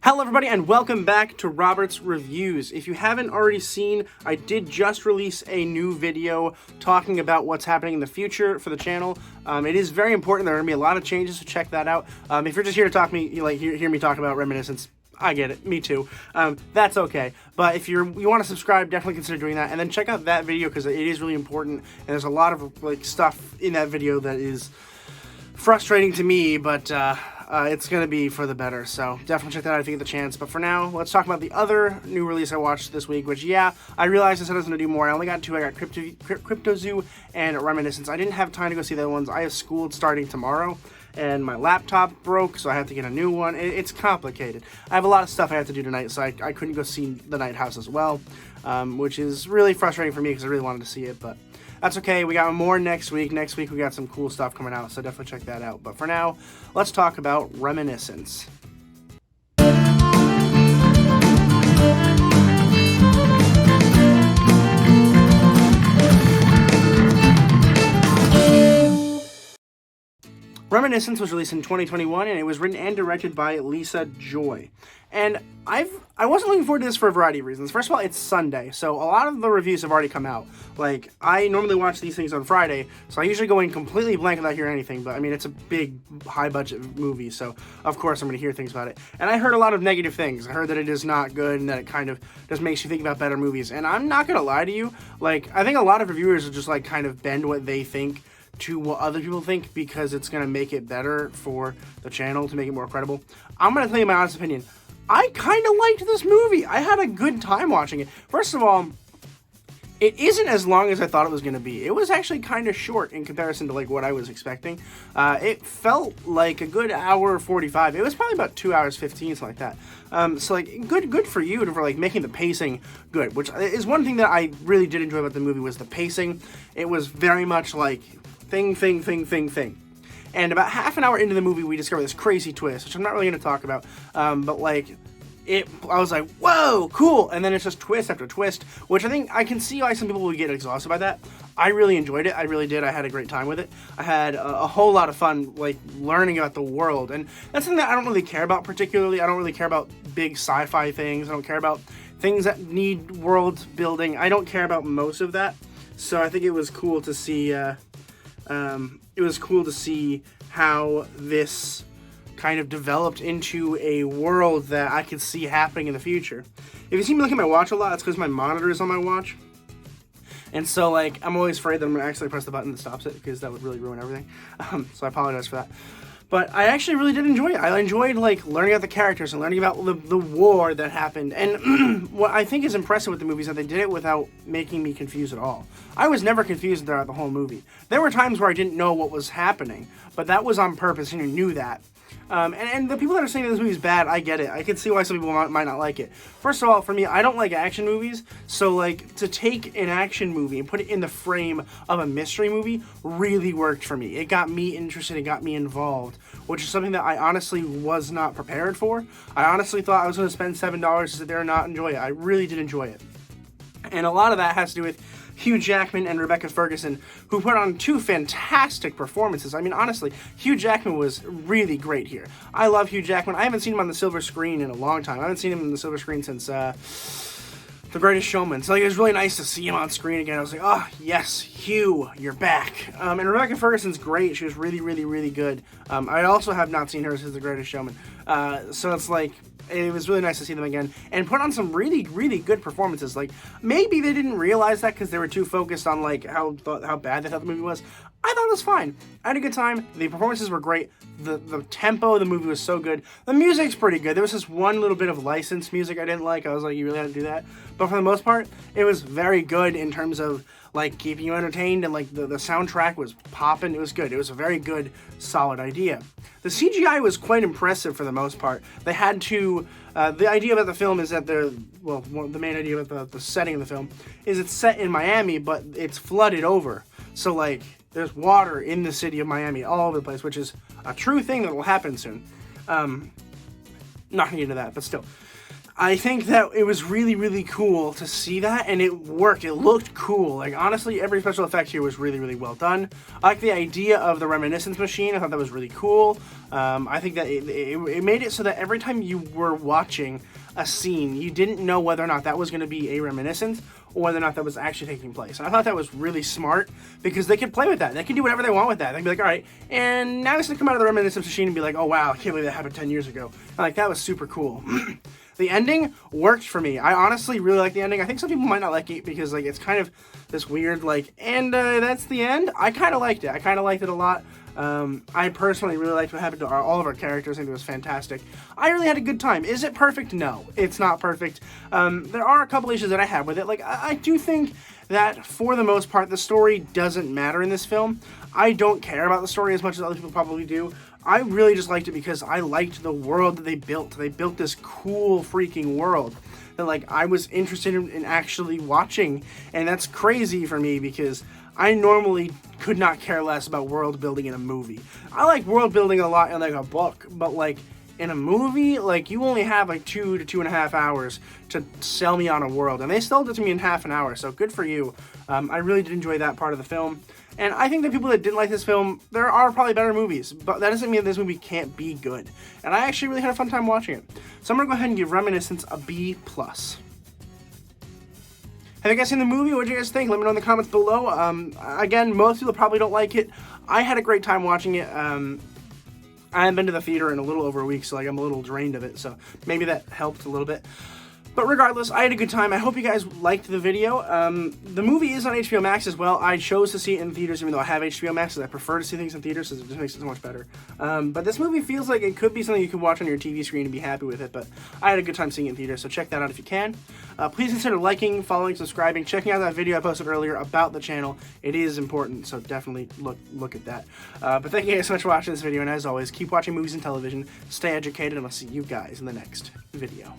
Hello everybody and welcome back to Robert's Reviews. If you haven't already seen, I did just release a new video talking about what's happening in the future for the channel. It is very important. There are going to be a lot of changes, so check that out. If you're just here to hear me talk about Reminiscence, I get it. Me too. That's okay. But if you want to subscribe, definitely consider doing that. And then check out that video because it is really important. And there's a lot of stuff in that video that is frustrating to me, but it's going to be for the better, so definitely check that out if you get the chance. But for now, let's talk about the other new release I watched this week, which, yeah, I realized I said I was going to do more. I only got two. I got Crypto Zoo and Reminiscence. I didn't have time to go see the other ones. I have school starting tomorrow, and my laptop broke, so I have to get a new one. It's complicated. I have a lot of stuff I have to do tonight, so I couldn't go see The Night House as well, which is really frustrating for me because I really wanted to see it, but that's okay. We got more next week. Next week we got some cool stuff coming out, so definitely check that out. But for now, let's talk about Reminiscence. Reminiscence was released in 2021, and it was written and directed by Lisa Joy. And I wasn't looking forward to this for a variety of reasons. First of all, it's Sunday, so a lot of the reviews have already come out. Like, I normally watch these things on Friday, so I usually go in completely blank without hearing anything, but I mean, it's a big, high-budget movie, so of course I'm going to hear things about it. And I heard a lot of negative things. I heard that it is not good, and that it kind of just makes you think about better movies. And I'm not going to lie to you, like, I think a lot of reviewers will just, like, kind of bend what they think to what other people think because it's going to make it better for the channel, to make it more credible. I'm going to tell you my honest opinion. I kind of liked this movie. I had a good time watching it. First of all, it isn't as long as I thought it was going to be. It was actually kind of short in comparison to what I was expecting. It felt like a good hour 45. It was probably about 2 hours 15, something like that. So good for you for making the pacing good, which is one thing that I really did enjoy about the movie was the pacing. It was very much like thing. And about half an hour into the movie, we discover this crazy twist, which I'm not really going to talk about, but I was like, whoa, cool, and then it's just twist after twist, which I think I can see why some people would get exhausted by that. I really enjoyed it. I really did. I had a great time with it. I had a whole lot of fun, learning about the world, and that's something that I don't really care about particularly. I don't really care about big sci-fi things. I don't care about things that need world building. I don't care about most of that, so I think it was cool to see, how this kind of developed into a world that I could see happening in the future. If you see me look at my watch a lot, it's because my monitor is on my watch. And so, I'm always afraid that I'm going to actually press the button that stops it, because that would really ruin everything. So I apologize for that. But I actually really did enjoy it. I enjoyed, learning about the characters and learning about the war that happened. And what I think is impressive with the movie is that they did it without making me confused at all. I was never confused throughout the whole movie. There were times where I didn't know what was happening, but that was on purpose, and you knew that. And the people that are saying that this movie is bad, I get it. I can see why some people might not like it. First of all, for me, I don't like action movies, so to take an action movie and put it in the frame of a mystery movie really worked for me. It got me interested, it got me involved, which is something that I honestly was not prepared for. I honestly thought I was going to spend $7 to sit there and not enjoy it. I really did enjoy it. And a lot of that has to do with Hugh Jackman and Rebecca Ferguson, who put on two fantastic performances. I mean, honestly, Hugh Jackman was really great here. I love Hugh Jackman. I haven't seen him on the silver screen in a long time. I haven't seen him on the silver screen since The Greatest Showman. So it was really nice to see him on screen again. I was like, oh, yes, Hugh, you're back. And Rebecca Ferguson's great. She was really, really, really good. I also have not seen her since The Greatest Showman. So it's it was really nice to see them again and put on some really, really good performances. Maybe they didn't realize that because they were too focused on how bad they thought the movie was. I thought it was fine. I had a good time. The performances were great. The tempo of the movie was so good. The music's pretty good. There was this one little bit of licensed music I didn't like. I was like, you really had to do that? But for the most part, it was very good in terms of keeping you entertained, and the soundtrack was popping. It was good. It was a very good, solid idea. The CGI was quite impressive for the most part. They had to, the idea about the film is that the main idea about the setting of the film is it's set in Miami, but it's flooded over. So there's water in the city of Miami all over the place, which is a true thing that will happen soon. Not gonna get into that, but still. I think that it was really, really cool to see that, and it worked. It looked cool. Like, honestly, every special effect here was really, really well done. I like the idea of the Reminiscence machine. I thought that was really cool. I think that it made it so that every time you were watching a scene, you didn't know whether or not that was going to be a reminiscence or whether or not that was actually taking place. And I thought that was really smart because they could play with that. They can do whatever they want with that. They can be like, all right, and now it's going to come out of the Reminiscence machine and be like, oh, wow, I can't believe that happened 10 years ago. And, like, that was super cool. The ending worked for me. I honestly really like the ending. I think some people might not like it because, like, it's kind of this weird, like, and that's the end. I kind of liked it. I kind of liked it a lot. I personally really liked what happened to all of our characters. I think it was fantastic. I really had a good time. Is it perfect? No, it's not perfect. There are a couple issues that I have with it. Like, I do think that, for the most part, the story doesn't matter in this film. I don't care about the story as much as other people probably do. I really just liked it because I liked the world that they built. They built this cool freaking world that, like, I was interested in actually watching, and that's crazy for me because I normally could not care less about world building in a movie. I like world building a lot in, like, a book, but, like, in a movie, like, you only have, like, 2 to 2.5 hours to sell me on a world, and they sold it to me in half an hour, so good for you. I really did enjoy that part of the film. And I think that people that didn't like this film, there are probably better movies, but that doesn't mean that this movie can't be good. And I actually really had a fun time watching it. So I'm going to go ahead and give Reminiscence a B+. Have you guys seen the movie? What did you guys think? Let me know in the comments below. Again, most people probably don't like it. I had a great time watching it. I haven't been to the theater in a little over a week, so, like, I'm a little drained of it, so maybe that helped a little bit. But regardless, I had a good time. I hope you guys liked the video. The movie is on HBO Max as well. I chose to see it in theaters even though I have HBO Max, because I prefer to see things in theaters because it just makes it so much better. But this movie feels like it could be something you could watch on your TV screen and be happy with it, but I had a good time seeing it in theaters, so check that out if you can. Please consider liking, following, subscribing, checking out that video I posted earlier about the channel. It is important, so definitely look at that. But thank you guys so much for watching this video, and as always, keep watching movies and television, stay educated, and I'll see you guys in the next video.